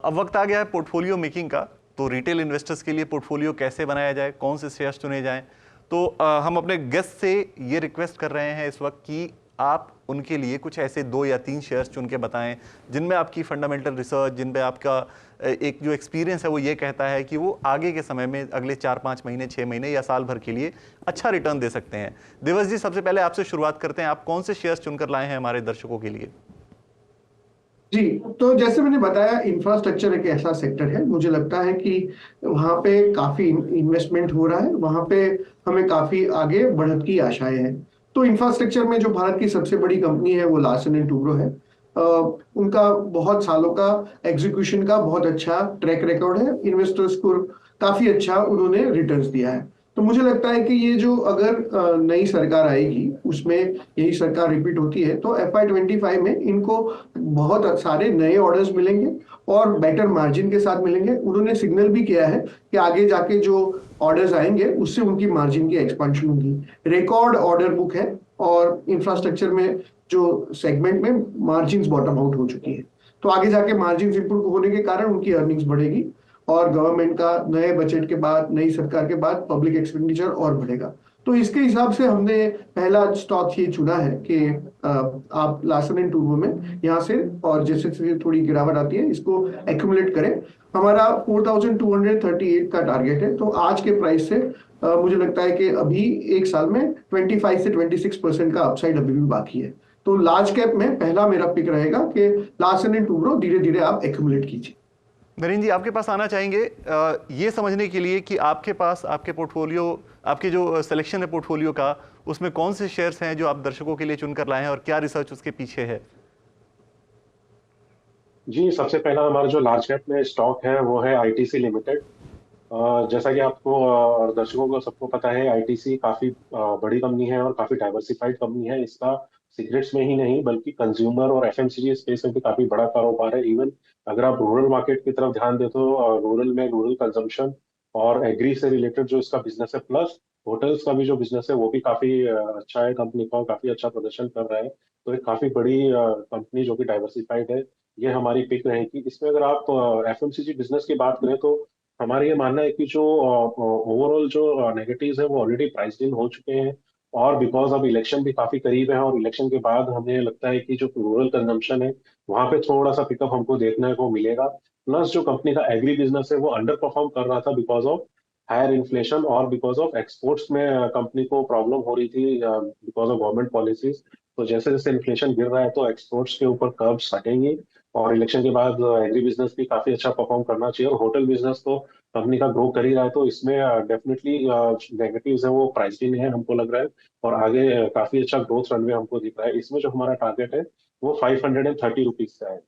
अब वक्त आ गया है पोर्टफोलियो मेकिंग का। तो रिटेल इन्वेस्टर्स के लिए पोर्टफोलियो कैसे बनाया जाए, कौन से शेयर्स चुने जाएं, तो हम अपने गेस्ट से ये रिक्वेस्ट कर रहे हैं इस वक्त कि आप उनके लिए कुछ ऐसे 2 या 3 शेयर्स चुन के बताएं जिनमें आपकी फंडामेंटल रिसर्च, जिनमें आपका एक जो एक्सपीरियंस है वो ये कहता है कि वो आगे के समय में अगले 4-5 महीने, 6 महीने या साल भर के लिए अच्छा रिटर्न दे सकते हैं। दिवस जी, सबसे पहले आपसे शुरुआत करते हैं। आप कौन से शेयर्स चुनकर लाए हैं हमारे दर्शकों के लिए? जी। तो जैसे मैंने बताया, इंफ्रास्ट्रक्चर एक ऐसा सेक्टर है, मुझे लगता है कि वहाँ पे काफी इन्वेस्टमेंट हो रहा है, वहाँ पे हमें काफी आगे बढ़त की आशाएं हैं। तो इंफ्रास्ट्रक्चर में जो भारत की सबसे बड़ी कंपनी है वो लार्सन एंड टूब्रो है। उनका बहुत सालों का एग्जीक्यूशन का बहुत अच्छा ट्रैक रिकॉर्ड है, इन्वेस्टर्स को काफी अच्छा उन्होंने रिटर्न्स दिया है। तो मुझे लगता है कि ये जो अगर नई सरकार आएगी उसमें यही सरकार रिपीट होती है तो FY25 में इनको बहुत सारे नए ऑर्डर्स मिलेंगे और बेटर मार्जिन के साथ मिलेंगे। उन्होंने सिग्नल भी किया है कि आगे जाके जो ऑर्डर्स आएंगे उससे उनकी मार्जिन की एक्सपेंशन होगी। रिकॉर्ड ऑर्डर बुक है और इंफ्रास्ट्रक्चर में जो सेगमेंट में मार्जिन बॉटम आउट हो चुकी है, तो आगे जाके मार्जिन इंप्रूव होने के कारण उनकी अर्निंग्स बढ़ेगी और गवर्नमेंट का नए बजट के बाद, नई सरकार के बाद पब्लिक एक्सपेंडिचर और बढ़ेगा। तो इसके हिसाब से हमने पहला स्टॉक ये चुना है कि आप लार्सन एंड टूब्रो में यहाँ से, और जैसे जैसे थोड़ी गिरावट आती है इसको एक्यूमुलेट करें। हमारा 4238 का टारगेट है, तो आज के प्राइस से मुझे लगता है कि अभी एक साल में 25 से 26% का अपसाइड अभी भी बाकी है। तो लार्ज कैप में पहला मेरा पिक रहेगा कि लार्सन एंड टूब्रो धीरे धीरे आप एक्यूमुलेट कीजिए। नरेंद्र जी, आपके पास आना चाहेंगे ये समझने के लिए कि आपके पास आपके पोर्टफोलियो, आपके जो सिलेक्शन है पोर्टफोलियो का, उसमें कौन से शेयर्स हैं जो आप दर्शकों के लिए चुनकर लाए हैं और क्या रिसर्च उसके पीछे है? जी, सबसे पहला हमारा जो लार्ज कैप में स्टॉक है वो है आईटीसी लिमिटेड। जैसा कि आपको और दर्शकों को सबको पता है, आईटीसी काफी बड़ी कंपनी है और काफी डाइवर्सिफाइड कंपनी है। इसका सिगरेट्स में ही नहीं बल्कि कंज्यूमर और एफएमसीजी स्पेस में भी काफी बड़ा कारोबार है। इवन अगर आप रूरल मार्केट की तरफ ध्यान दें तो रूरल में रूरल कंजम्पशन और एग्री से रिलेटेड जो इसका बिजनेस है, प्लस होटल्स का भी जो बिजनेस है वो भी काफी अच्छा है कंपनी का और काफी अच्छा प्रदर्शन कर रहा है। तो एक काफी बड़ी कंपनी जो कि डाइवर्सिफाइड है, ये हमारी पिक रहेगी। इसमें अगर आप एफएमसीजी बिजनेस की बात करें तो हमारा ये मानना है कि जो ओवरऑल जो नेगेटिव्स है वो ऑलरेडी प्राइस्ड इन हो चुके हैं। और बिकॉज अब इलेक्शन भी काफी करीब है और इलेक्शन के बाद हमें लगता है कि जो रूरल कंजम्पशन है वहां पे थोड़ा सा पिकअप हमको देखने को मिलेगा। प्लस जो कंपनी का एग्री बिजनेस है वो अंडर परफॉर्म कर रहा था बिकॉज ऑफ हायर इन्फ्लेशन और बिकॉज ऑफ एक्सपोर्ट्स में कंपनी को प्रॉब्लम हो रही थी बिकॉज ऑफ गवर्नमेंट पॉलिसीज। तो जैसे जैसे इन्फ्लेशन गिर रहा है तो एक्सपोर्ट्स के ऊपर कर्व्स हटेंगे और इलेक्शन के बाद एग्री बिजनेस भी काफी अच्छा परफॉर्म करना चाहिए। और होटल बिजनेस तो कंपनी का ग्रो कर ही रहा है, तो इसमें डेफिनेटली नेगेटिव्स है वो प्राइस इन है हमको लग रहा है। और आगे काफी अच्छा ग्रोथ रनवे हमको दिख रहा है। इसमें जो हमारा टारगेट है वो 530 रुपीज का है।